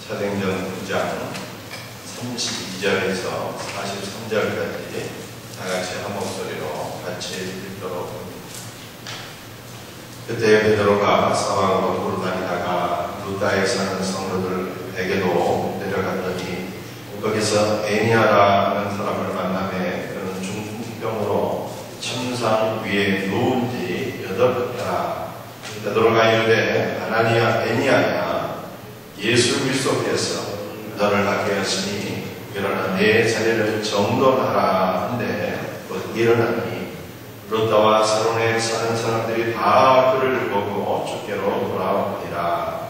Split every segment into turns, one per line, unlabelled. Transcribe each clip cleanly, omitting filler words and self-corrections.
사도행전 9장 32절에서 43절까지 다같이 한 목소리로 같이 읽도록 합니다. 그때 베드로가 사방으로 돌아 다니다가 루다에 사는 성도들에게도 내려갔더니 거기서 에니아라는 사람을 만나매 그는 중풍병으로 침상 위에 누운 지 8해라. 베드로가 이르되 아나니야 에니아야, 예수 그리스도께서 너를 낫게 하시니 일어나 내 자리를 정돈하라 한데 곧 일어나니 루다와 사론에 사는 사람들이 다 그를 보고 주께로 돌아오니라.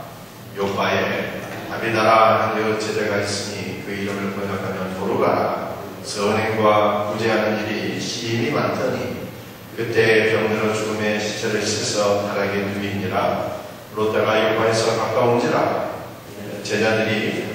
요바에 다비다라 하는 제자가 있으니 그 이름을 번역하면 도루가라. 선행과 구제하는 일이 심히 많더니 그때 병들어 죽음의 시체를 씻어 다락에 누이니라. 루다가 요바에서 가까운지라. 제자들이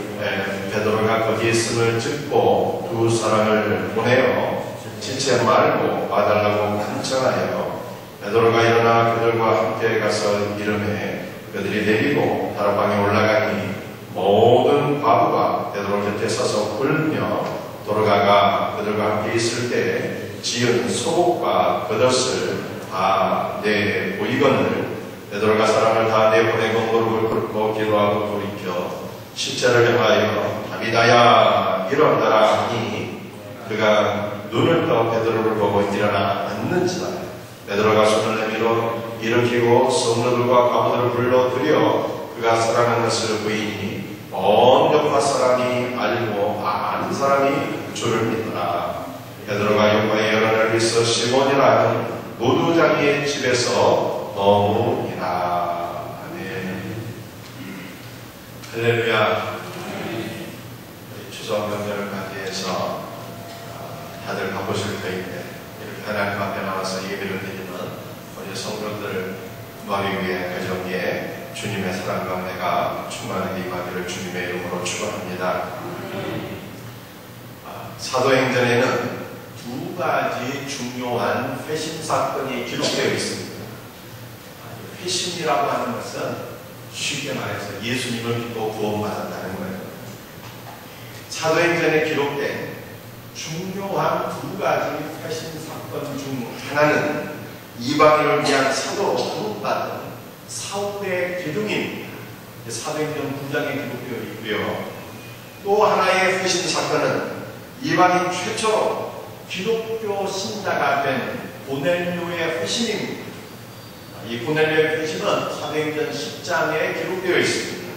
베드로가 거기 있음을 듣고 두 사람을 보내어 지체 말고 와달라고 간청하여 베드로가 일어나 그들과 함께 가서 이르매 그들이 내리고 다락방에 올라가니 모든 과부가 베드로 곁에 서서 굴며 도로가가 그들과 함께 있을 때 지은 속옷과 겉옷을 다 내보이거늘 베드로가 사람을 다 내보내고 무릎을 꿇고 기도하고 돌이켜 시체를 향하여 다비다야 일어나라 하니 그가 눈을 떠 베드로를 보고 일어나 앉는지라. 베드로가 손을 내밀어 일으키고 성도들과 과부들을 불러들여 그가 살아난 것을 보이니 온 요파 사람이 알고 아는 사람이 주를 믿더라. 베드로가 요파에 여러 날 있어 시몬이라 무두장이의 집에서 머무니라. 할렐루야. 추석 명절을 맞이해서 다들 바쁘실 터인데 이렇게 하나님 앞에 나와서 예배를 드리는 우리 성도들 머리 위에 가정 위에 주님의 사랑과 은혜가 충만하게 임하기를 주님의 이름으로 축원합니다. 사도행전에는 두 가지 중요한 회심 사건이 기록되어 있습니다. 회심이라고 하는 것은 쉽게 말해서 예수님을 믿고 구원받았다는 거예요. 사도행전에 기록된 중요한 두 가지 회심 사건 중 하나는 이방인을 위한 사도로 부름받은 사울의 기둥입니다. 사도행전 9장에 기록되어 있고요. 또 하나의 회심 사건은 이방인 최초로 기독교 신자가 된 고넬료의 회심입니다. 이 고넬료의 회심은 사도행전 10장에 기록되어 있습니다.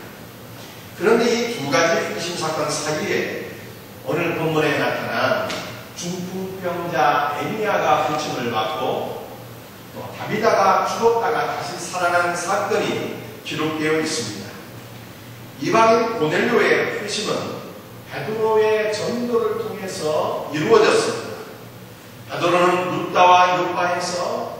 그런데 이 두 가지 회심 사건 사이에 오늘 본문에 나타난 중풍병자 에니아가 회심을 받고 또 다비다가 죽었다가 다시 살아난 사건이 기록되어 있습니다. 이방인 고넬료의 회심은 베드로의 전도를 통해서 이루어졌습니다. 베드로는 루다와 요바에서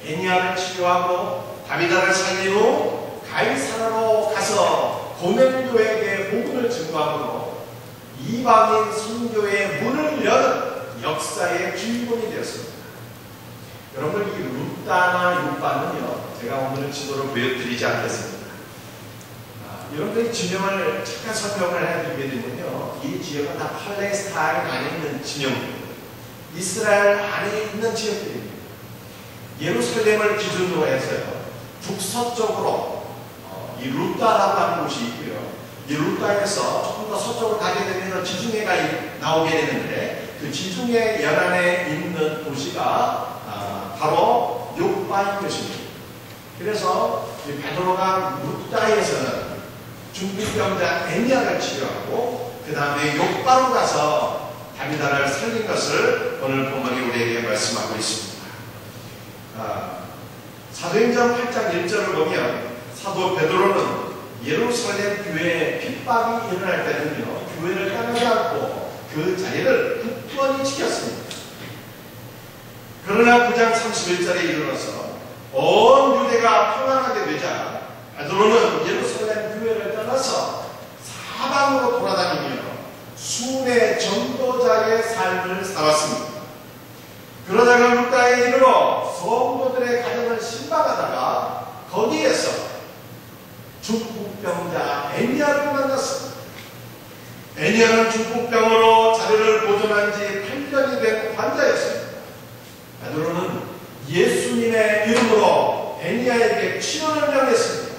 에니아를 치료하고 다비다를 살린 후 가이사라로 가서 고넬료에게 복음을 증거함으로 이방인 선교의 문을 여는 역사의 주인공이 되었습니다. 여러분, 이 루다나 요바는요, 제가 오늘 지도를 보여드리지 않겠습니다. 여러분들이 지명을 잠깐 설명을 해드리게 되면요, 이 지역은 다 팔레스타인 안에 있는 지명입니다. 이스라엘 안에 있는 지역들입니다. 예루살렘을 기준으로 해서요, 북서쪽으로 이 루다라고 하는 곳이 있고요. 이 루다에서 조금 더 서쪽으로 가게 되면 지중해가 나오게 되는데 그 지중해 연안에 있는 도시가 바로 요바인 것입니다. 그래서 이 베드로가 루다에서는 중풍병자 에니아를 치료하고 그 다음에 요바로 가서 다비다를 살린 것을 오늘 본문이 우리에게 말씀하고 있습니다. 사도행전 8장 1절을 보면 사도 베드로는 예루살렘 교회에 핍박이 일어날 때는요, 교회를 떠나지 않고 그 자리를 굳건히 지켰습니다. 그러나 9장 31절에 이르러서 온 유대가 평안하게 되자 베드로는 예루살렘 교회를 떠나서 사방으로 돌아다니며 순회 전도자의 삶을 살았습니다. 그러다가 루다에 이르러 성도들의 가정을 신방하다가 거기에서 중풍병자 에니아를 만났습니다. 애니아는 중풍병으로 자리를 보존한 지 8년이 된 환자였습니다. 베드로는 예수님의 이름으로 애니아에게 치료를 명했습니다.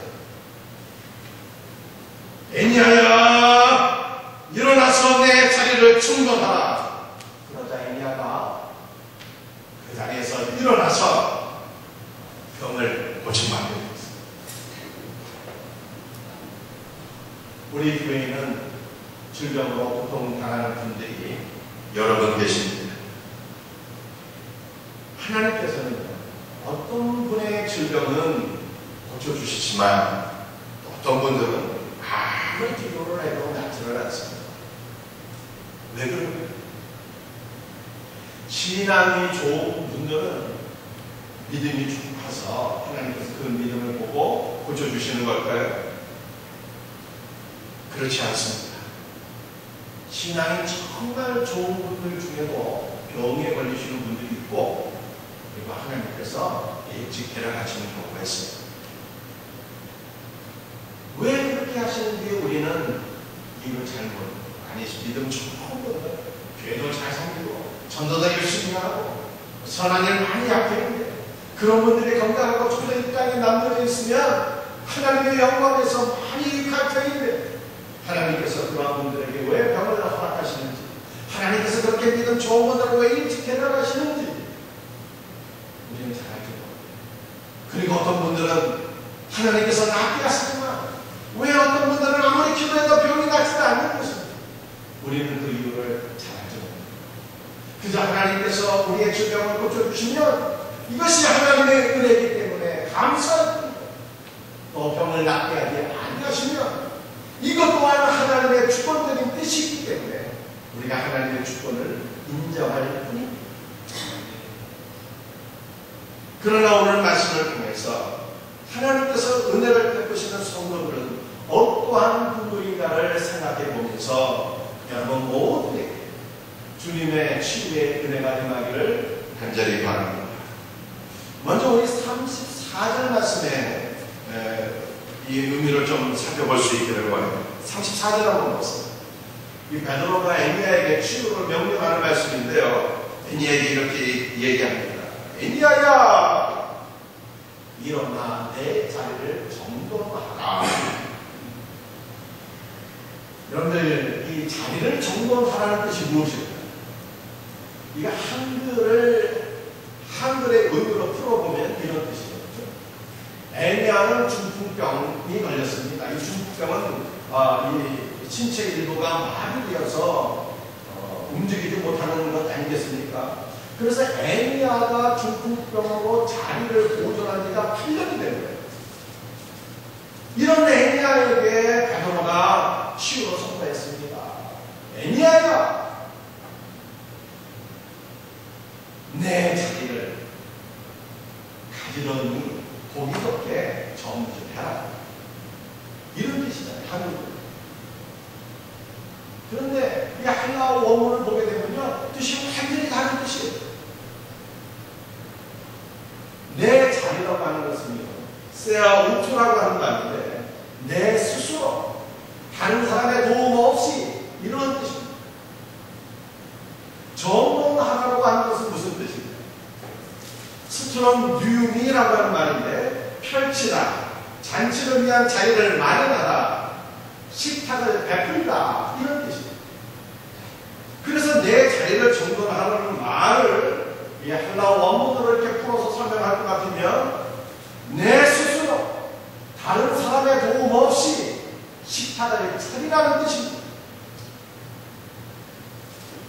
애니아야, 일어나서 내 자리를 충전하라. 그러자 애니아가 그 자리에서 일어나서 병을 고침하게 되었습니다. 우리 교회에는 질병으로 고통당하는 분들이 여러 분 계십니다. 하나님께서는 어떤 분의 질병은 고쳐주시지만 어떤 분들은 아무리 기도를 해도 낫지를 않습니다. 왜 그럴까요? 신앙이 좋은 분들은 믿음이 깊어서 하나님께서 그 믿음을 보고 고쳐주시는 걸까요? 그렇지 않습니다. 신앙이 정말 좋은 분들 중에도 병에 걸리시는 분들이 있고, 그리고 하나님께서 일찍 데려가시는 경우가 있습니다. 왜 그렇게 하시는지 우리는 이걸 잘 모릅니다. 아니, 믿음 좋은 분들, 교회도 잘 섬기고 전도도 열심히 하고 선한 일 많이 하고 있는데 그런 분들이 건강하고 좀 더 이 땅에 남겨져 있으면 하나님의 영광에서 많이 갈등인데, 하나님께서 그런 분들에게 왜 병을 허락하시는지, 하나님께서 그렇게 믿음 좋은 분들을 왜 일찍 데려가시는지 우리는 잘 알죠. 그리고 어떤 분들은 하나님께서 낫게 하시지만 왜 어떤 분들은 아무리 기도해도 병이 낫지도 않는 것입니다. 우리는 그 이유를 잘 알죠. 그저 하나님께서 우리의 질병을 고쳐주시면 이것이 하나님의 은혜이기 때문에 감사합니다. 또 병을 낫게 하지 아니하시면 이것 또한 하나님의 주권적인 뜻이기 때문에 우리가 하나님의 주권을 인정할 뿐입니다. 그러나 오늘 말씀을 통해서 하나님께서 은혜를 베푸시는 성도들은 어떠한 분들인가를 생각해 보면서 여러분 모두에게 주님의 치유의 은혜가 임하기를 간절히 바랍니다. 먼저 우리 34절 말씀에 이 의미를 좀 살펴볼 수 있기를 원합니다. 34절 한번 보세요. 이 베드로가 애니아에게 치유를 명령하는 말씀인데요. 애니아에게 이렇게 얘기합니다. 애니아야, 일어나 내 자리를 정돈하라. 여러분들, 이 자리를 정돈하라는 뜻이 무엇일까요? 이게 한글의 의미로 풀어보면 이런 뜻이거든요. 애니아는 중풍병이 걸렸습니다. 이 중풍병은 이 신체 일부가 마비되어서 움직이지 못하는 것 아니겠습니까? 그래서 애니아가 중풍병으로 자리를 보존한 지가 8년이 된 거예요. 이런 애니아에게 베드로가 치유로 선포했습니다. 애니아야, 내 자리를 가지런히 고기롭게 정진해라. 이런 뜻이잖아요, 한국어. 그런데 이 한라어 원문을 보게 되면요, 뜻이 완전히 다른 뜻이에요. 내 자리라고 하는 것은요, 세아우투라고 하는 말인데, 내 스스로 다른 사람의 도움 없이 이런 뜻입니다. 정돈하라고 하는 것은 무슨 뜻입니까? 스트럼 뉴미라고 하는 말인데, 펼치라, 잔치를 위한 자리를 마련하라, 식탁을 베풀다, 이런 뜻입니다. 그래서 내 자리를 정돈하라는 말을 이 한라어 원문으로 이렇게 풀어서 설명할 것 같으면, 내 스스로 다른 사람의 도움 없이 식탁을 차리라는 뜻입니다.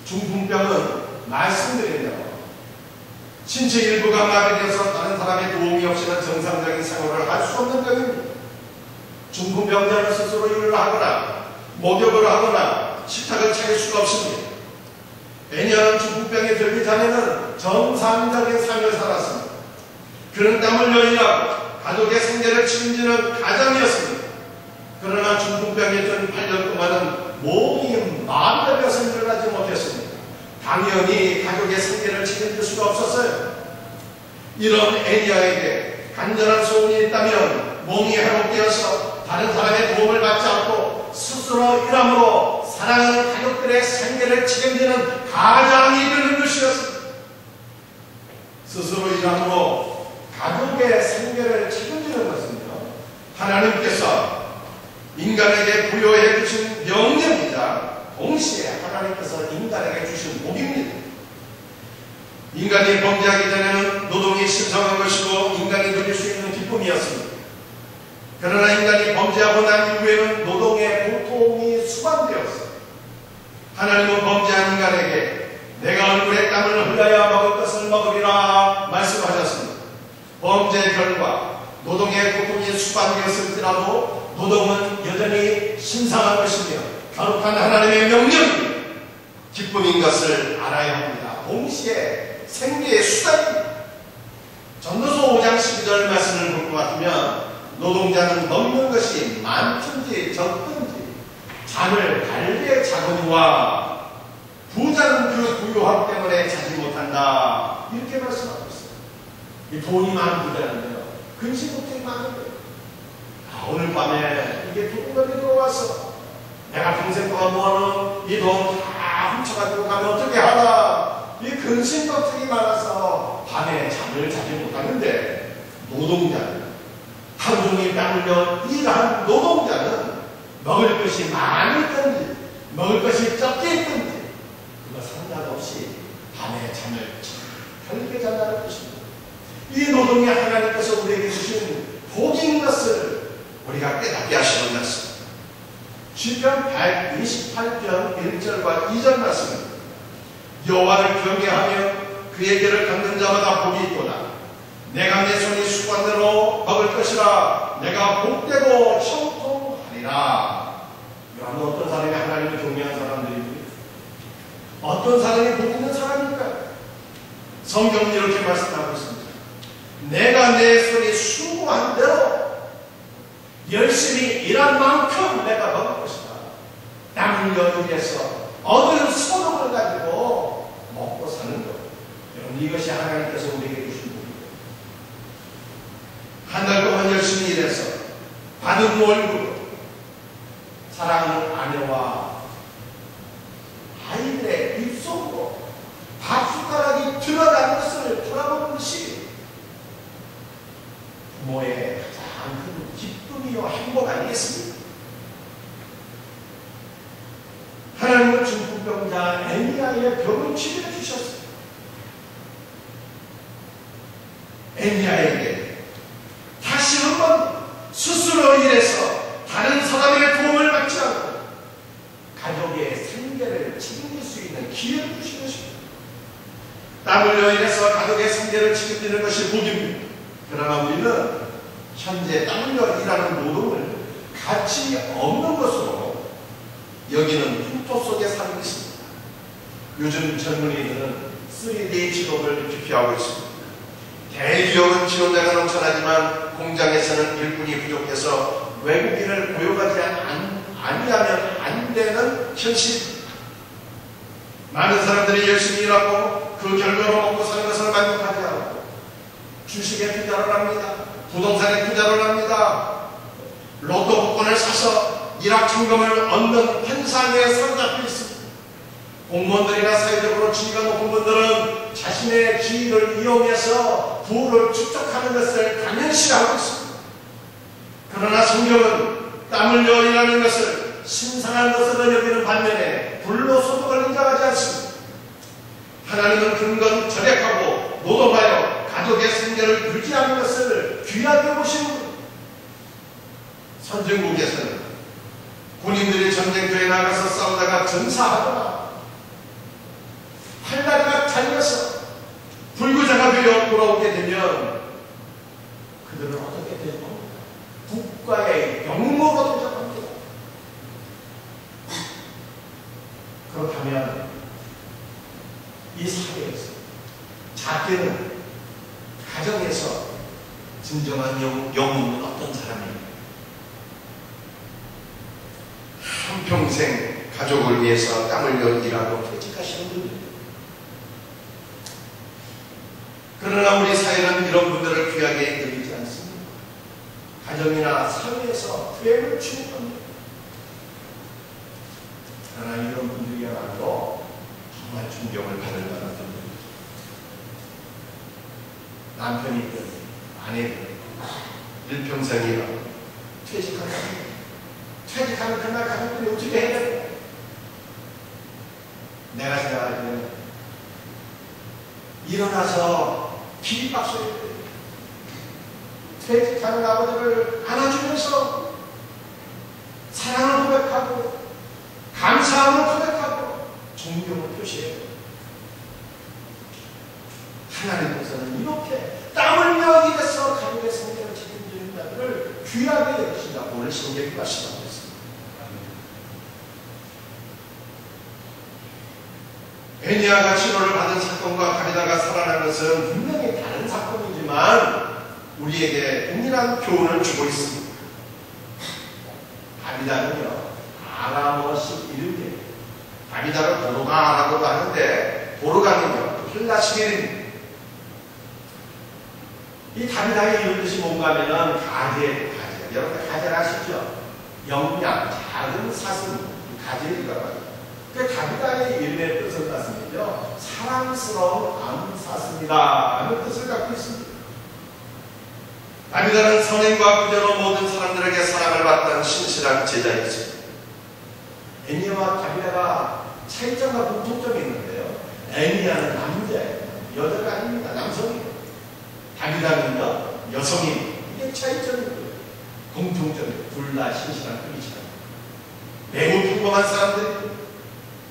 중풍병은 말씀드린 대로 신체 일부가 마비되어서 다른 사람의 도움이 없이는 정상적인 생활을 할 수 없는 병입니다. 중풍병자는 스스로 일을 하거나 목욕을 하거나 식탁을 차릴 수가 없습니다. 애니아는 중풍병에 들기 전에는 정상적인 삶을 살았습니다. 그는 땀을 흘리고 가족의 생계를 책임지는 가장이었습니다. 그러나 중풍병에 든 8년 동안은 몸이 마비되어서 일어나지 못했습니다. 당연히 가족의 생계를 책임질 수가 없었어요. 이런 애니아에게 간절한 소원이 있다면 몸이 회복되어서 다른 사람의 도움을 받지 않고 스스로 일함으로
사랑하는 가족들의 생계를 책임지는 가장이 되는 것이었습니다. 스스로 일함으로 가족의 생계를 책임지는 것은요, 하나님께서 인간에게 부여해 주신 명령이자 동시에 하나님께서 인간에게 주신 복입니다. 인간이 범죄하기 전에는 노동이 신성한 것이고 인간이 누릴 수 있는 기쁨이었습니다. 그러나 인간이 범죄하고 난 이후에는 노동의 고통이 수반되었습니다. 하나님은 범죄한 인간에게 내가 얼굴에 땀을 흘려야 먹을 것을 먹으리라 말씀하셨습니다. 범죄의 결과 노동의 고통이 수반되었을지라도 노동은 여전히 신성한 것이며 거룩한 하나님의 명령입니다. 기쁨인 것을 알아야 합니다. 동시에 생계의 수단입니다. 전도서 5장 12절 말씀을 볼 것 같으면 노동자는 먹는 것이 많든지 적든지 잠을 달게 자거니와 부자는 그 부유함 때문에 자지 못한다, 이렇게 말씀하고 있어요. 이 돈이 많은 부자는요, 근심걱정이 많은 거예요. 오늘 밤에 이게 두근거리 들어와서 내가 평생 동안 모아놓은 이 돈 다 훔쳐가지고 가면 어떻게 하나, 이 근심걱정이 많아서 밤에 잠을 자지 못하는데, 노동자는 하루 종일 땀 흘려 일한 노동자는 먹을 것이 많을든지 먹을 것이 적겠든지 그거 상관없이 밤에 잠을 편하게 잔다는 것입니다. 이 노동이 하나님께서 우리에게 주신 복인 것을 우리가 깨닫게 하시는 말씀. 시편 128편 1절과 2절 말씀입니다. 여호와를 경외하며 그의 길을 걷는 자마다 복이 있도다. 내가 내 손이 수건대로 먹을 것이라. 내가 복되고 형통하리라. 여러분, 어떤 사람이 하나님을 경외한 사람들입니까? 어떤 사람이 복 있는 사람일까요? 성경은 이렇게 말씀하고 있습니다. 내가 내 손이 수고한 대로 열심히 일한 만큼 내가 먹을 것이다. 땀 흘려 일해서 얻은 소득을 가지고 먹고 사는 것. 여러분, 이것이 하나님께서 우리에게 주신 복입니다. 한 달 동안 열심히 일해서 받은 월급으로 사랑하는 아내와 아이들의 입속으로 밥 숟가락이 들어가는 것을 돌아보는 것이 부모의 가장 큰 기쁨이요 행복 아니겠습니까? 하나님은 중풍병자 엘리야의 병을 치료해 주셨어요. 엘리야에게 다시 한번 스스로 일해서 다른 사람의 도움을 받지 않고 가족의 생계를 책임질 수 있는 기회를 주신 것입니다. 땀 흘려 일해서 가족의 생계를 책임지는 것이 복입니다. 그러나 우리는 현재 땀 흘려 일하는 노동을 가치 없는 것으로 여기는 흉터 속에 사는 것입니다. 요즘 젊은이들은 3D 직업을 기피하고 있습니다. 대기업은 지원자가 넘쳐나지만 공장에서는 일꾼이 부족해서 외국인을 고용하지 아니하면 안 되는 현실입니다. 많은 사람들이 열심히 일하고 그 결과로 먹고 사는 것을 만족하지 않고 주식에 투자를 합니다. 부동산에 투자를 합니다. 로또 복권을 사서 일확천금을 얻는 현상에 사로잡혀 있습니다. 공무원들이나 사회적으로 지위가 높은 분들은 자신의 지위를 이용해서 부를 축적하는 것을 당연시하고 있습니다. 그러나 성경은 땀 흘려 일하는 것을 신성한 것으로 여기는 반면에 불로소득을 인정하지 않습니다. 하나님은 근건 절약하고 노동하여 가족의 생계를 유지하는 것을 귀하게 보시는 분. 선진국에서는 군인들이 전쟁터에 나가서 싸우다가 전사하거나 팔다리가 잘려서 불구자가 되어 돌아오게 되면 그들은 어떻게 되죠? 국가의 영웅으로 대접합니다. 그렇다면 이 사회에서 작게는 가정에서 진정한 영웅은 어떤 사람입니까? 한평생 가족을 위해서 땀을 흘려 일하고 퇴직하시는 분입니다. 그러나 우리 사회는 이런 분들을 귀하게 여기지 않습니다. 가정이나 사회에서 퇴행을 취급합니다. 그러나 이런 분들이야말로 정말 존경을 받을 만한 분들입니다. 남편이든 아내든 일평생이나 퇴직하는 그날 가족들이 어떻게 해야 되나? 내가 생각할 때는 일어나서 기립박수를 퇴직하는 아버지를 안아주면서 사랑을 고백하고 감사함을 고백하고 존경을 표시해요. 하나님께서는 이렇게 땀 흘려 일해서 가족의 생계를 책임지는 자들을 귀하게 여기신다고 오늘 성경이 말씀하고 있습니다. 베니아가 치료를 받은 사건과 다비다가 살아난 것은 분명히 다른 사건이지만 우리에게 동일한 교훈을 주고 있습니다. 다비다는요, 아람어식 이름이에요. 다비다를 보르가라고도 하는데 보르가는요, 헬라식입니다. 이 다비다의 이런 뜻이 뭔가 하면 가재. 여러분 가재를 아시죠? 영양, 작은 사슴, 가재라고 합니다. 그 다비다의 이름의 뜻은 같습니다. 사랑스러운 암사슴이다 라는 뜻을 갖고 있습니다. 다비다는 선행과 구제로 모든 사람들에게 사랑을 받던 신실한 제자였습니다. 애니아와 다비다가 차이점과 공통점이 있는데요. 애니아는 남자예요. 여자가 아닙니다. 남성이에요. 다비다는요, 여성이. 이게 차이점이고요. 공통점이에요. 둘 다 신실한 분이시다. 매우 평범한 사람들이고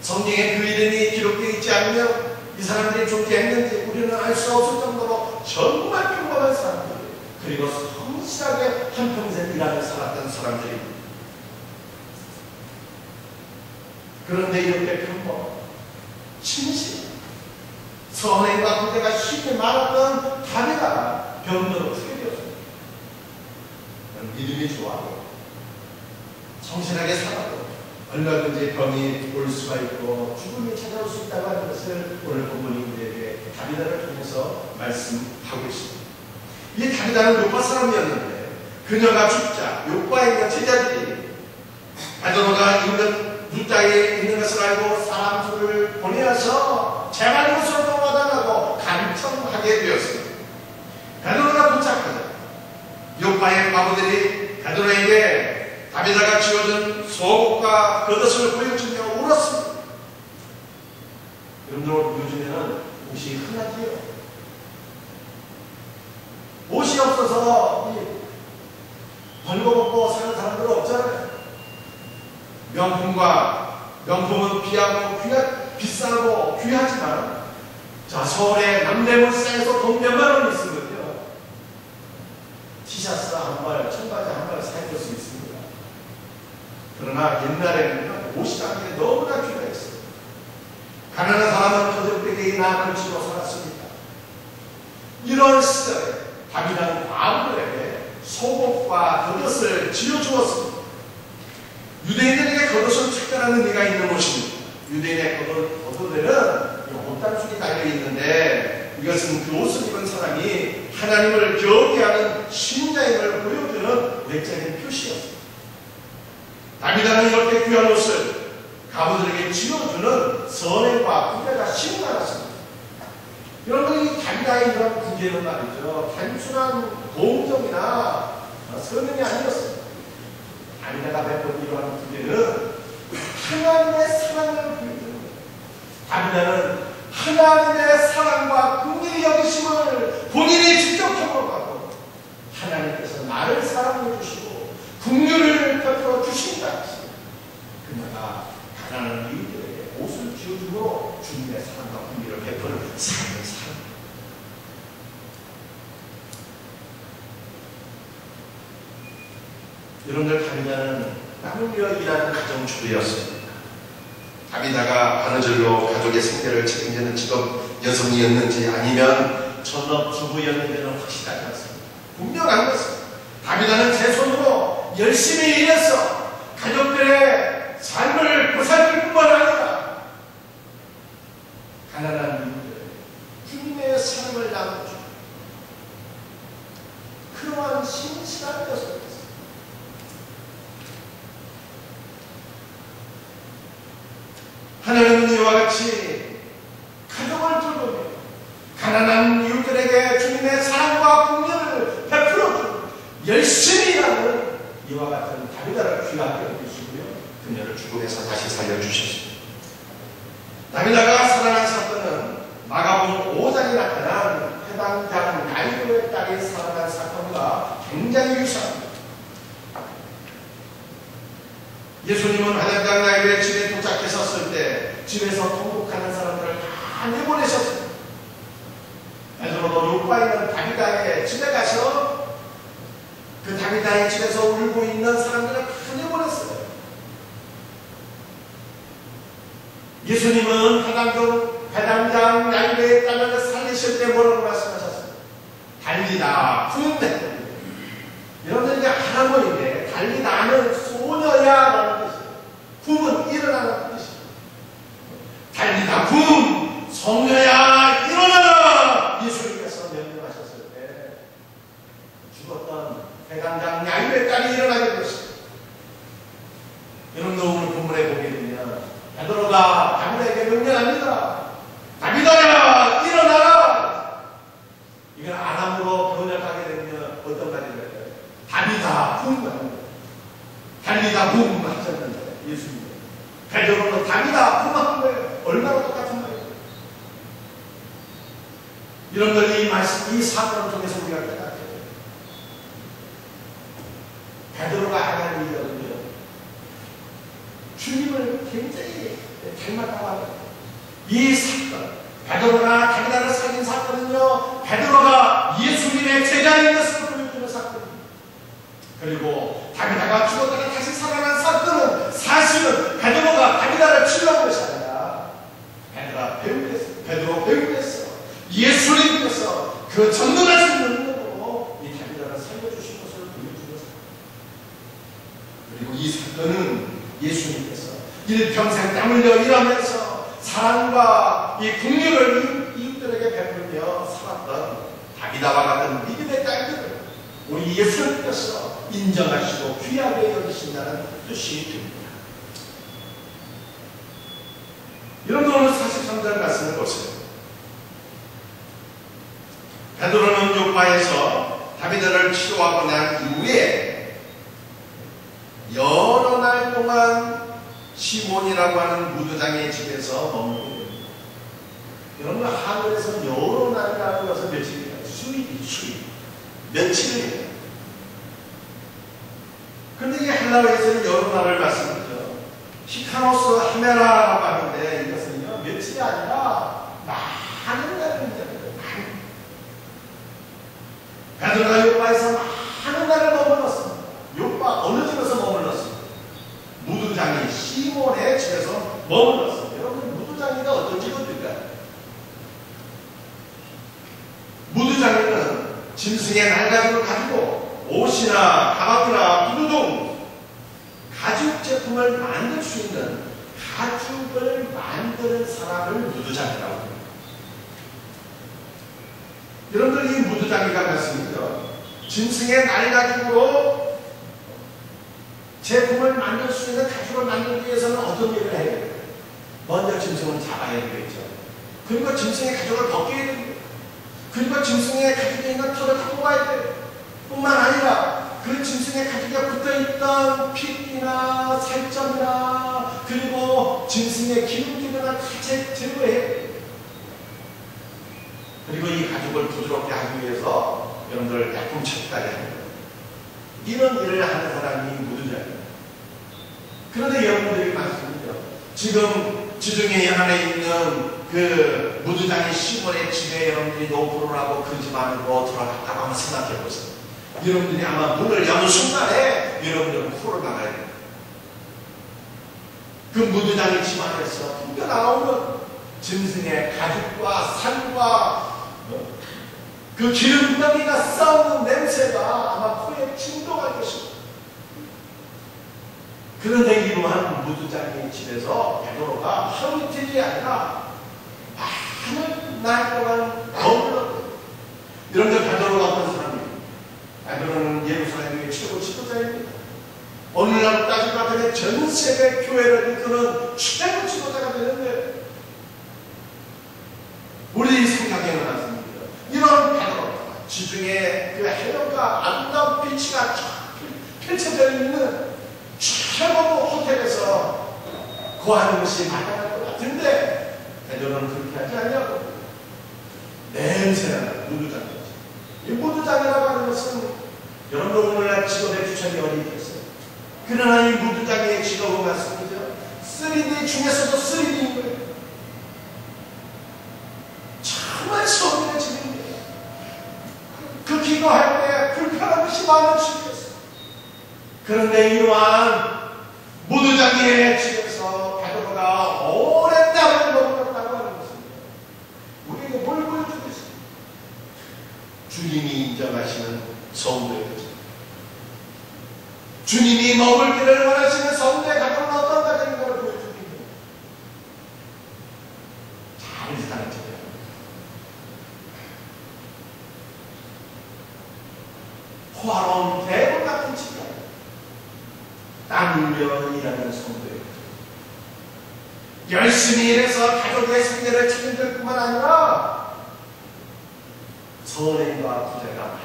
성경에 그 이름이 기록되어 있지 않으면 이 사람들이 좋게 했는지 우리는 알 수 없을 정도로 정말 평범한 사람들, 그리고 성실하게 한평생 일하며 살았던 사람들입니다. 그런데 이렇게 평범, 신실, 선행과 구제가 쉽게 말았던 다비다가 병으로 크게 되었습니다. 믿음이 좋아하고 성실하게 살아도 얼마든지 병이 올 수가 있고 죽음이 찾아올 수 있다고 하는 것을 오늘 본문이 우리에게 다비다를 통해서 말씀하고 있습니다. 이 다비다는 요파 사람이었는데 그녀가 죽자 요파에 있는 제자들이 베드로가 있는 루다에 있는 것을 알고 사람 수를 보내어서 제발 이곳으로 도와달라고 간청하게 되었습니다. 베드로가 도착하자 요파의 바보들이 베드로에게 다비다가 지어준 속옷과 겉옷을 보여주며 울었습니다. 여러분들 요즘에는 옷이 흔하지요. 옷이 없어서 벌거벗고 사는 사람들은 없잖아요. 명품은 비하고 비싸고 귀하지만 자, 서울의 남대문시장에서 돈 몇만 원 있으면요, 티셔츠 한 벌, 청바지 한 벌 사입을 수 있습니다. 그러나 옛날에는 옷이라는 게 너무나 귀했어요. 가난한 사람은 거적대기나 걸치고 살았습니다. 이런 시절에 다비다는 바보들에게 속옷과 겉옷을 지어주었습니다. 유대인들에게 겉옷은 특별한 의미가 있는 옷입니다. 유대인의 겉옷에는 옷단속이 달려있는데 이것은 그 옷을 입은 사람이 하나님을 경외하는 신자임을 보여주는 외적인 표시였습니다. 다비다는 이렇게 귀한 옷을 가부들에게 지어주는 선행과 구제가 심히 많았습니다. 여러분, 이 다비다의 이런 구제는 말이죠, 단순한 공정이나 선행이 아니었습니다. 다비다가 베푼 이러한 구제는 하나님의 사랑을 보여주는 거예요. 다비다는 하나님의 사랑과 긍휼히 여기심을 본인이 직접 경험하고 하나님께서 나를 사랑해 주시고 긍휼을 베풀어 주신다. 그녀가 가난한 이들에게 옷을 지어주므로 주님의 사랑과 긍휼을 베푸는 삶을 살아. 여러분들, 다비다는 땀 흘려 일하는 가정주부였습니다. 다비다가 바느질로 가족의 생계를 책임지는 직업 여성이었는지 아니면 전업주부였는지는 확실하지 않습니다. 분명한 것은 다비다는 제 손으로 열심히 일해서 가족들의 삶을 보살필 뿐만 아니라 가난한 이들에게 주님의 사랑을 나눠주고 그러한 신실한 여성이었습니다. 하나님은 이와 같이 가족을 돌보며 가난한 이웃들에게 주님의 사랑과 긍휼을 베풀어주고 열심히 일하는 이와 같은 다비다를 귀하게 여기시고요, 그녀를 죽음에서 다시 살려주셨습니다. 다비다가 살아난 사건은 마가복음 5장에 나타난 해당장 야이로의 딸이 살아난 사건과 굉장히 유사합니다. 예수님은 해당장 야이로의 집에 도착했었을 때 집에서 통곡하는 사람들을 다 내보내셨습니다. 베드로도 요파 있는 다비다의 집에 가서 그 다비다의 집에서 울고 있는 사람들을 다 내보냈어요. 예수님은 해당장 야이로의 딸을 살리실 때 뭐라고 말씀하셨어요? 달리다 붐. 여러분들 이게 할아버지인데 달리다는 소녀야라는 뜻이에요. 붐은 일어나는 뜻이에요. 달리다 붐, 소녀야 일어나라! 예수님께서 명령하셨을 때 죽었던 해당장 야이로의 딸이 일어나게 됐어요. 여러분들 오늘 본문에 보게 되면 베드로가 다비다에게 명령합니다. 다비다야 일어나라! 이걸 아람으로 번역하게 되면 어떤 말이 될까요? 다비다 붐, 달리다 붐 하셨는데 예수님 베드로는 다비다 붐 하는 거예요. 얼마나 똑같은 말이에요. 여러분들 이 말씀, 이 사건을 통해서 우리가 깨닫게 돼요. 베드로가 하나님 일이거든요. 주님을 굉장히 닮았다고 합니다. 이 사건, 베드로가 다비다를 살린 사건은요, 베드로가 예수님의 제자인 것을 보여주는 사건입니다. 그리고 다비다가 죽었다가 다시 살아난 사건은 사실은 베드로가 다비다를 치료한 것이 아니라 베드로 배우겠어. 예수님께서 그 전능하신 능력으로 이 다비다를 살려주신 것을 보여주는 사건. 그리고 이 사건은 예수님께서 일평생 땀 흘려 일하면서 사랑과 이 긍휼을 이웃들에게 베풀며 살았던 다비다와 같은 믿음의 딸들을 우리 예수님께서 인정하시고 귀하게 여기신다는 뜻이 됩니다. 여러분 오늘 43절 말씀을 보세요. 베드로는 요파에서 다비다를 치료하고 난 이후에 여러 날 동안 시몬이라고 하는 무도장의 집에서 머물고 됩니다. 여러분 하늘에서 여러 날이라는 것은 며칠이에요? 수입 며칠이에요. 그런데 이 헬라어에서는 여러 날을 말씀드리죠. 히카노스 하메라라고 하는데 이것은요 며칠이 아니라 많은 날입니다. 베드로가 요파에서 많은 날을 머물렀습니다. 요파 어느 집에서 머물렀습니다? 무두장이 시몬의 집에서 머물렀습니다. 여러분 무두장이가 어떤 직업일까요? 무두장이는 짐승의 날가죽을 가지고 옷이나 가방이나 구두 등 가죽 제품을 만들 수 있는 가죽을 만드는 사람을 무두장이라고 합니다. 여러분들 이 무두장이가 말씀이죠. 짐승의 날가죽으로 제품을 만들 수 있는 가죽을 만들기 위해서는 어떤 일을 해야 돼요? 먼저 짐승을 잡아야 되겠죠. 그리고 짐승의 가죽을 벗겨야 됩니다. 그리고 짐승의 가죽에 있는 털을 갖고 와야 돼요. 뿐만 아니라 그 짐승의 가죽에 붙어있던 핏기나 살점이나 그리고 짐승의 기름기나 다 제거해야 돼요. 그리고 이 가죽을 부드럽게 하기 위해서 여러분들 약품 처리까지 합니다. 이런 일을 하는 사람이 무두장이에요. 그런데 여러분들이 말씀드리죠. 지금 지중해 안에 있는 그 무두장의 시몬의 집에 여러분들이 노포를 하고 그 집 안으로 들어갔다고 한번 생각해 보세요. 여러분들이 아마 문을 여는 순간에 여러분들은 코를 막아야 돼요. 그 무두장의 집 안에서 풍겨 나오는 짐승의 가죽과 살과 그 기름덩이가 싸우는 냄새가 아마 코에 진동할 것입니다. 그런데 이러한 무두장의 집에서 베드로가 하루 이틀이 아니라 많은 날 동안 머물렀거든요. 이런데 베드로가 어떤 사람이에요? 베드로는 예루살렘의 최고 지도자입니다. 오늘날 따지고 보면 전 세계 교회를 이끄는 최고 지도자가 되는 뷰가 아름다운 비치가 쫙 펼쳐져 있는 최고의 호텔에서 거하는 것이 마땅할 것 같은데 베드로는 그렇게 하지 않냐고. 냄새나는 무두장이죠. 이 무두장이라고 하는 것은 여러분 오늘날 직업의 추천이 어디겠어요? 그러나 이 무두장의 직업은 맞습니다. 3D 중에서도 3D인 거예요. 정말 소원의 집입니다. 그 기도할 때 불편한 것이 마음을 치겠어요. 그런데 이러한 무두장의 집에서 베드로가 오랜 날을 머물렀다고 하는 것입니다. 우리에게 뭘 보여주고 있어요? 주님이 인정하시는 성도의 거죠. 주님이 머물 길을 원하시는 성도의 가정은 어떤 가정인가를 보여줍니다. 잘 사는 집이에요. 호화로운 대문 같은 집이에요. 땀 흘려 일하는 성도예요. 열심히 일해서 가족의 생계를 책임질 뿐만 아니라 선행과 부재가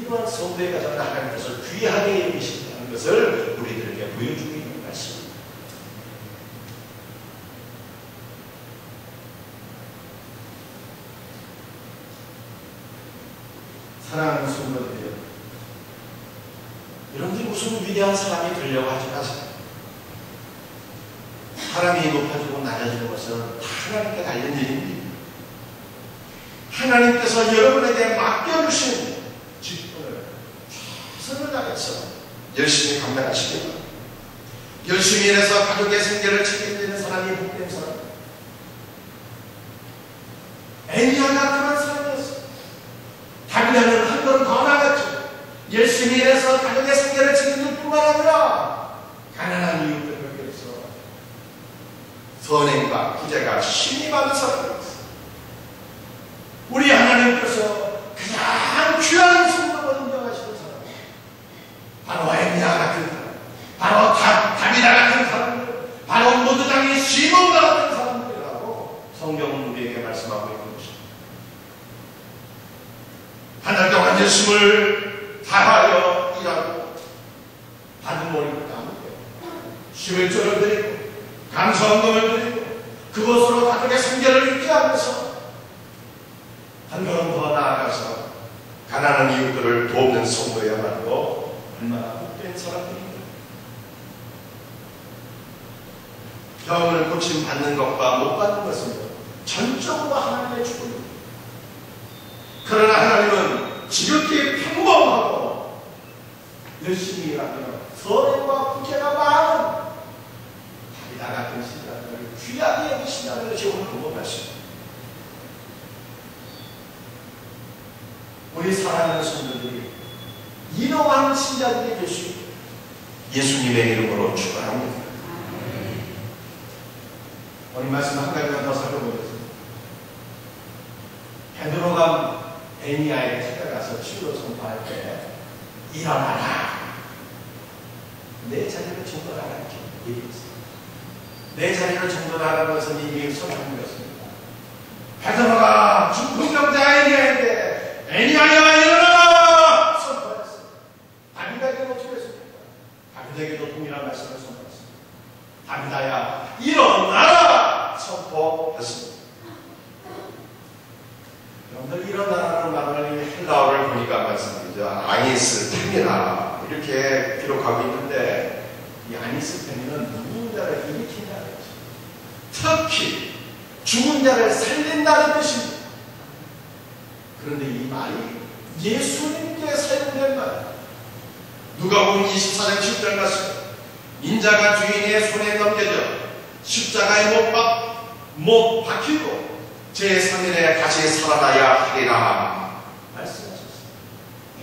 이러한 성도의 가정을 하나님께서 귀하게 여기신다는 것을 우리들에게 보여주고 있는 말씀입니다. 사랑하는 성도들이여, 여러분들이 무슨 위대한 사람이 되려고 하지 마세요. 사람이 높아지고 낮아지는 것은 하나님께 달린 일입니다. 하나님께서 여러분에게 맡겨주신 직분을 최선을 다해서 열심히 감당하시기 바랍니다. 열심히 일해서 가족의 생계를 책임지는 사람이 복된 사람. 애니아가 그런 사람이었어요. 다윗은 한 걸음 더 나갔죠. 열심히 일해서 가족의 생계를 책임질 뿐만 아니라 가난한 이웃들을 위해서 선행과 구제가 신이 받은 사람이었어요. 우리 하나님께서 가장 귀한 성도를 인정하시는 사람, 바로 애니아 같은 사람, 바로 다비다 같은 사람들, 바로 무두장의 시몬과 같은 사람들이라고 성경은 우리에게 말씀하고 있는 것입니다. 한 달 동안 열심을 다하여 일하고 받은 머리를 감고 11조를 드리고 감사원금을 드리고 그것으로 가족의 생계를 유지하면서 한 걸음 더 나아가서 가난한 이웃들을 돕는 성도야말로 얼마나 복된 사람들입니다. 병을 고침받는 것과 못 받는 것은 전적으로 하나님의 주권입니다. 그러나 하나님은 지극히 평범하고 열심히 일하며 선행과 구제가 많은 다비다 같은 신자들을 귀하게 여기신다는 것이 오늘 본문 말씀입니다. 우리 사랑하는 성도들이 이러한 신자들이 될 수 있게 예수님의 이름으로 축원합니다. 오늘 말씀 한 가지만 더 살펴보겠습니다. 베드로가 애니아에게 찾아가서 치유로 선포할 때 일어나라, 내 자리를 정돈하라 이렇게 얘기했어요. 내 자리를 정돈하라는 것은 이미 선언이었습니다. 베드로가 중풍병자 애니아에게 애니아야 일어나라 선포했어요. 다비다에게는 어떻게 했습니까? 다비다에게도 동일한 말씀을 선포했습니다. 다비다야 일어나라 선포했습니다. 여러분들 일어나라는 말을 헬라어를 보니까 말씀드리죠. 아니스템이라 이렇게 기록하고 있는데 이 아니스템은 누군 자를 일으킨다는 것입니다. 특히 죽은 자를 살린다는 뜻입니다. 그런데 이 말이 예수님께 사용된 말입니다. 누가복음 24장 10절 말씀, 인자가 주인의 손에 넘겨져 십자가에 못 박히고 제3일에 다시 살아나야 하리라 말씀하셨습니다.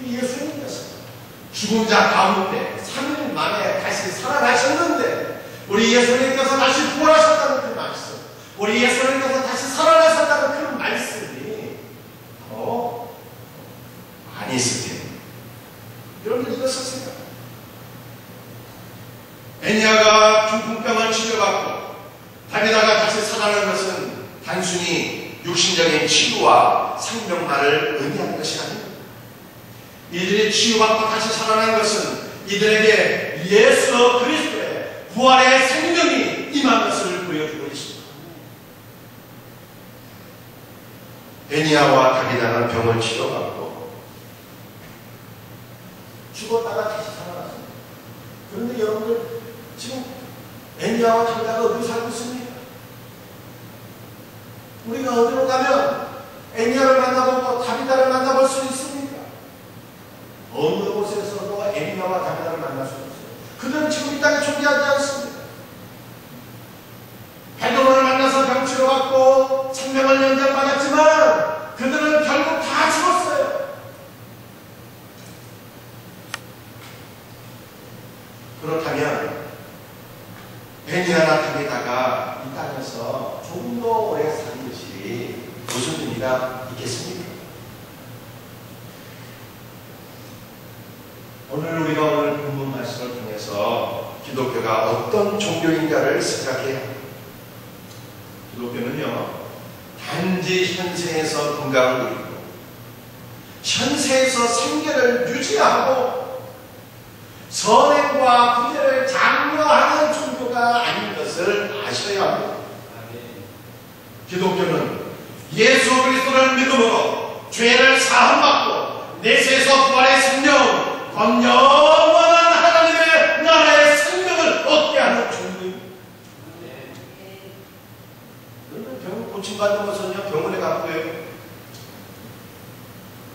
예수님께서 죽은 자 가운데 3일 만에 다시 살아나셨는데 우리 예수님께서 다시 부활하셨다는 그 말씀, 우리 예수님께서 다시 살아나셨다는 그 말씀이 바로 아니스템. 여러분들 이것을 생각합니다. 애니아가 중풍병을 치료받고 다비다가 다시 살아나는 것은 단순히 육신적인 치유와 생명만을 의미하는 것이 아닙니다. 이들이 치유받고 다시 살아난 것은 이들에게 예수 그리스도의 부활의 생명이 임한 것을 보여주고 있습니다.
베니야와 다비다는 병을 치료받고
죽었다가 다시 살아났습니다. 그런데 여러분들 지금 베니야와 다비다가 어디 살고 있습니까? 우리가 어디로 가면 애니야를 만나보고 다비다를 만나볼 수 있습니까? 어느 곳에서도 애니야와 다비다를 만날 수 없어요. 그들은 지금 이 땅에 존재하지 않습니다. 베드로를 만나서 병치료 받고 생명을 연장받았지만 그들은 결국 다 죽었어요. 그렇다면 베니야나 다비다가 이 땅에서 좀 더 오래 사는 것이 무슨 의미가 있겠습니까? 오늘 본문 말씀을 통해서 기독교가 어떤 종교인가를 생각해야 합니다. 기독교는요, 단지 현세에서 건강을 누리고 현세에서 생계를 유지하고 선행과 구제를 장려하는 종교가 아닌 것을 아셔야 합니다. 기독교는 예수 그리스도를 믿음으로 죄를 사함받고 내세에서 부활의 생명, 영원한 하나님의 나라의 생명을 얻게 하는 종교입니다. 여러분, 병 고침받는 것은요, 병원에 갔고요,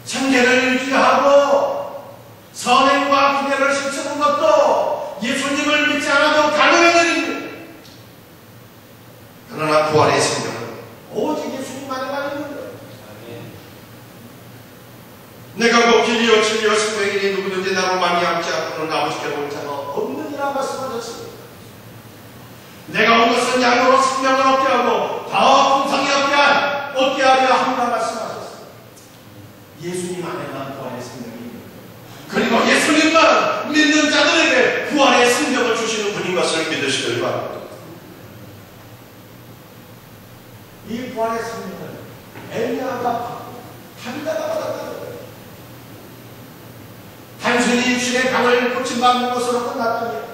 생계를 유지하고 선행과 구제를 실천하는 것도 예수님을 믿지 않아도 가능한 일입니다. 그러나 부활의 생명은 오직 예수님만에만 있는 거예요. 내가 곧 길이요 진리요 생명이니 누구든지 나로 말미암지 않고는 아버지께로 올 자가 없느니라 말씀하셨습니다. 내가 온 것은 양으로 생명을 얻게 하고 더 풍성히 얻게 하려 함이라 말씀하셨습니다. 예수님 안에만 부활의 생명이 있는 거예요. 그리고 예수님만 믿는 자들에게 부활의 생명을 주시는 분인 것을 믿으시길 바랍니다. 이 부활의 생명을 엘리야가 받고 다비다가 받았다는 거예요. 단순히 육신의 병을 고침받는 것으로 끝났다면,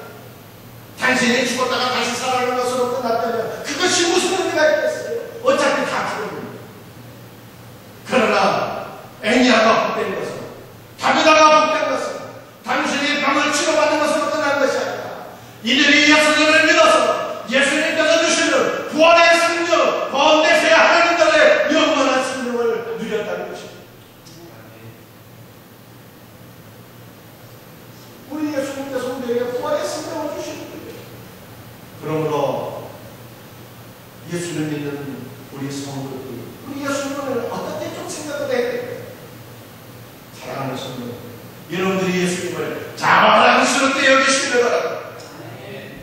단순히 죽었다가 다시 살아나는 것으로 끝났다면 그것이 무슨 의미가 있겠어요? 어차피 다 죽은 겁니다. 그러나 엘리야가 복된 것은, 다비다가 복된 것은 단순히 병을 치료받는 것으로 끝난 것이 아니라 이들이 예수님을 믿어서 예수님께서 주시는 부활의 생명, 번대세의 하나님들의 영원한 생명을 누렸다는 것입니다. 우리 예수님께서 우리에게 부활의 생명을 주시는 거예요. 그러므로 예수를 믿는 우리 성도들이 우리 예수님을 어떻게 좀 생각을 해야 돼요? 사랑하는 성도, 여러분들이 예수님을 자랑스럽게 여기시길 바랍니다.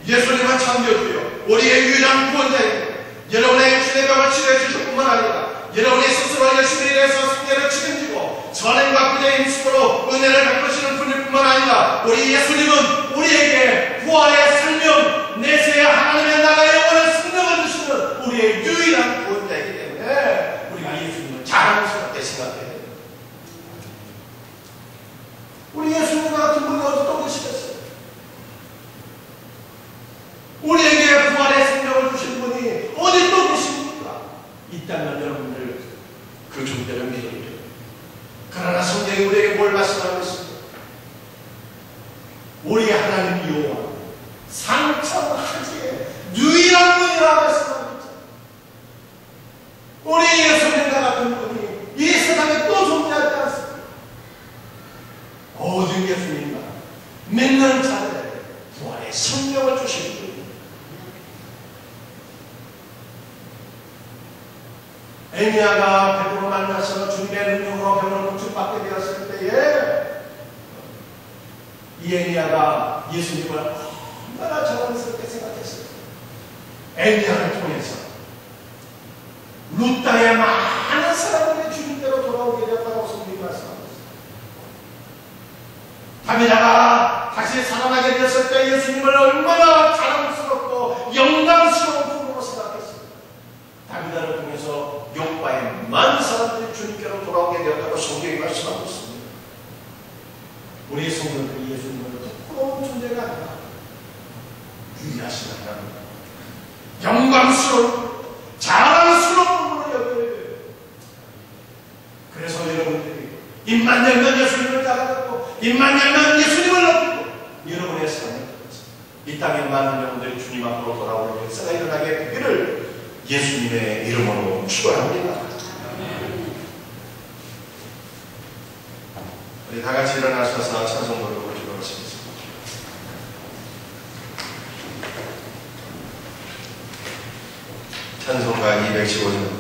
예수님은 창조주요, 우리의 유일한 구원자이고 여러분의 육신의 병을 치료해 주실 뿐만 아니라 여러분의 스스로 열심히 일해서 생계를 책임지고 선행과 구제의 힘쓰도록 은혜를 베푸시는 분일 뿐만 아니라 우리 예수님은 우리에게 부활의 생명, 내세의 하나님의 나라의 영원한 생명을 주시는 우리의 유일한 구원자이기 때문에 우리가 예수님을 자랑스럽게 생각해야 됩니다. 우리 예수님 같은 분이 어디 또 계시겠어요? 우리에게 부활의 생명을 주신 분이 어디 또 계십니까? 있다면 여러분들 그 존재를 믿어야 돼요. 그러나 성경이 우리에게 뭘 말씀하고 있습니까? 우리 하나님 여호와 상천하지의 유일한 분이라 말씀하고 있죠. 우리 예수님과 같은 분이 이 세상에 또 존재하지 않습니다. 오직 예수님과 믿는 자들에게 부활의 생명을 주시는 분입니다. 엘리야가 베드로 만나서 주님의 능력으로 병을 고침받게 되었을 때에 이 엘리야가 예수님을 얼마나 자랑스럽게 생각했어요. 엘리야를 통해서 룻 땅의 많은 사람들이 주님께로 돌아오게 되었다고 성경이 말씀하고 있습니다. 다비다가 다시 살아나게 되었을 때 예수님을 얼마나 자랑스럽고 영광스러운 분으로 생각했습니다. 다비다를 통해서 욕바의 많은 사람들이 주님께로 돌아오게 되었다고 성경이 말씀하고 있습니다. 자랑스러운 분으로 여겨야 돼요. 그래서 여러분들이 입만 열면 예수님을 따라가고 입만 열면 예수님을 높이고 여러분의 삶을 이 땅에 많은 영혼들이 주님 앞으로 돌아오는 역사가 일어나게 되기를 예수님의 이름으로 축원합니다. 우리 다 같이 일어나셔서 찬송 노래를 부르시겠습니다. 찬송가 215장.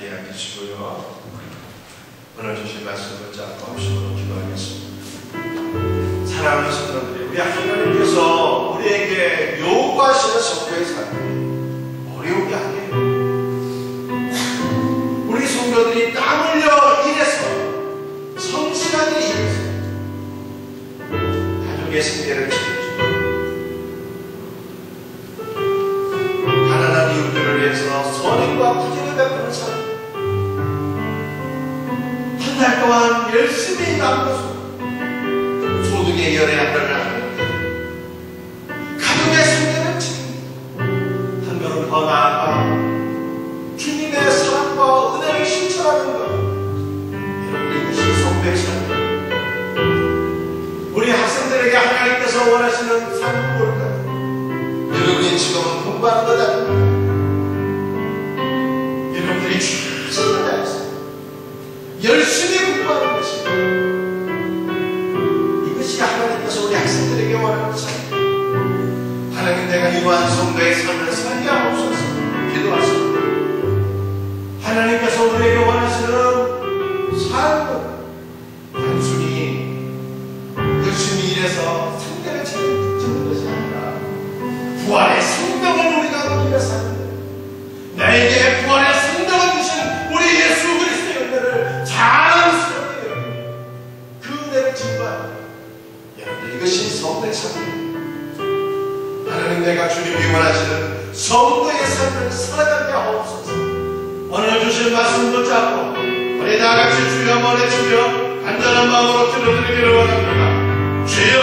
자리에 앉으시고요. 오늘 주신 말씀 붙잡고 합심으로 기도하겠습니다. 사랑하는 성도들이, 우리 하나님께서 우리에게 요구하시는 성도의 삶이 어려운 게 아니에요. 우리 성도들이 땀 흘려 일해서, 성실하게 일해서 가족의 생계를 지켜주고 가난한 이웃들을 위해서 선행과 구제를 베푸는 삶, 한 달 동안 열심히 일하면서 소득의 열의 하나를 하는데 가족의 생계를 지키고 한 걸음 더 나아가 주님의 사랑과 은혜를 실천하는 것, 여러분, 이것이 성도의 삶입니다. 우리 학생들에게 하나님께서 원하시는 삶은 뭘까요? 여러분이 지금은 공부하는 것 아닙니까? 여러분들이 최선을 다해서 열심히 공부하는 것입니다. 이것이 하나님께서 우리 학생들에게 원하는 삶입니다. 하나님, 내가 이러한 성도의 삶을 살게 하옵소서 기도하십니다. 하나님께서 우리에게 원하시는 삶은 단순히 열심히 일해서 생계를 짓는 것이 아니라 부활의 생명을 우리가 누리며 사는 것, 나에게 부활의 생명을 주신 우리 예수 그리스도의 은혜를 자랑스럽게 여기며 그 은혜를 증거하는, 여러분들, 이것이 성도의 삶입니다. 하나님, 내가 주님이 원하시는 성도의 삶을 살아가게 하옵소서. 오늘 주신 말씀 붙잡고 우리 다같이 주여 말해주며 간절한 마음으로 기도드리기를 원합니다. 주여,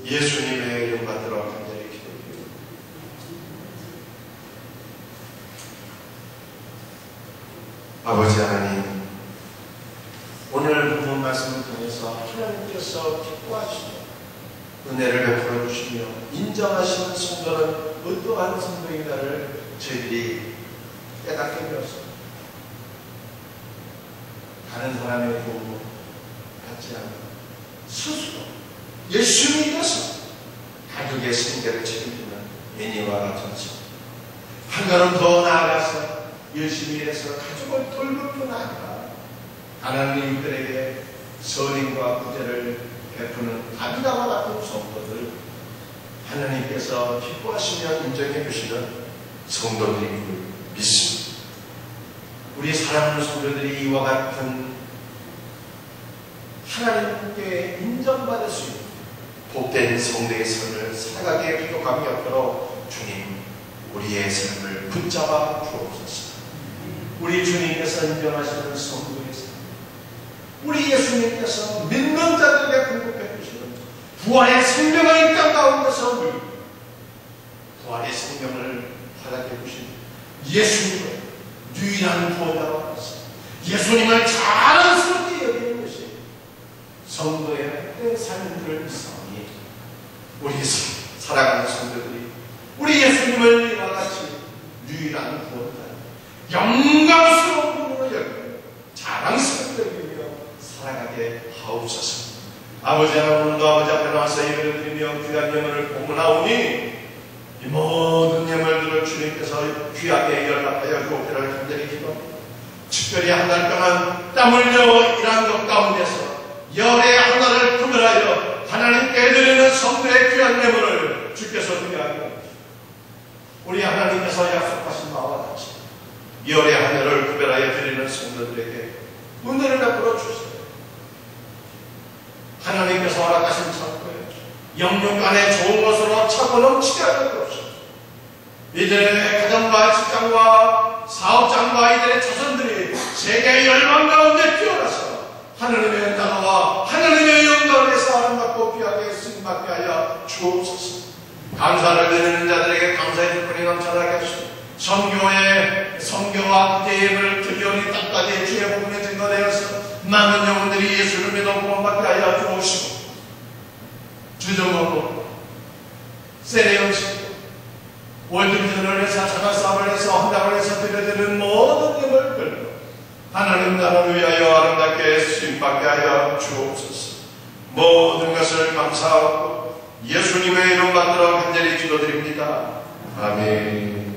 예수님의 이름 받들어 간절히 기도드립니다. 아버지 하나님, 오늘 본문 말씀을 통해서 하나님께서 기뻐하시며 은혜를 베풀어 주시며 인정하시는 성도는 어떠한 성도인가를 저희들이 깨닫게 되었습니다. 다른 사람의 도움을 받지 않고 스스로 열심히 일해서 가족의 생계를 책임지는 애니와 같은 성, 한 걸음 더 나아가서 열심히 일해서 가족을 돌볼 뿐 아니라 가난한 이웃들에게 선행과 구제를 베푸는 다비다와 같은 성도들, 하나님께서 기뻐하시며 인정해 주시는 성도들인 믿습니다. 우리 사랑하는 성도들이 이와 같은 하나님께 인정받을 수 있는 복된 성도의 삶을 살아가기에 부족함이 없도록 주님, 우리의 삶을 붙잡아 주옵소서. 우리 주님께서 인정하시는 성도의 삶, 우리 예수님께서 믿는 자들에게 공급해 주시는 부활의 생명을 이 땅 가운데서 누리고 부활의 생명을 허락해 주신 예수님을 유일한 구원자로 하시고 예수님을 자랑스럽게 여기는 것이 성도의 삶인 줄 믿사오니, 우리 사랑하는 성도들이 우리 예수님을 이와 같이 유일한 구원자, 영광스러운 분으로 여기며 자랑스럽게 여기며 살아가게 하옵소서. 아버지 하나님, 오늘도 아버지 앞에 나와서 예배를 드리며
드리며 귀한 예물을 봉헌하오니 이 모든 예물들을 주님께서 귀하게 연락하여 주옵기를 간절히 기도합니다. 특별히 한 달 동안 땀 흘려 일한 것 가운데서 열의 하나를 구별하여 하나님께 드리는 성도의 귀한 예물을 주께서 드리게 하옵소서. 우리 하나님께서 약속하신 바와 같이 열의 하나를 구별하여 드리는 성도들에게 은혜를 베풀어 주세요. 하나님께서 허락하신 창고에 영육간에 좋은 것으로 차고 넘치게 하여 주옵소서. 이들의 가정과 직장과 사업장과 이들의 자손들이 세계의 열망 가운데 뛰어나서 하나님의 나라와 하나님의 영광에서 아름답고 귀하게 쓰임받게 하여 주옵소서. 감사를 드리는 자들에게 감사의 기쁨이 넘쳐나게 하시고 성교와 예물을 드리오니 땅까지 주의 복음에 증거되어서 많은 영혼들이 예수를 믿어 구원받게 하여 주옵시고 주정하고 세례음식 월드비전을 해서 자가사업을 해서 헌당을 해서 드려드리는 모든 예물들 하나님 나라를 위하여 아름답게 쓰임받게 하여 주옵소서. 모든 것을 감사하고 예수님의 이름 받들어 간절히 기도드립니다. 아멘.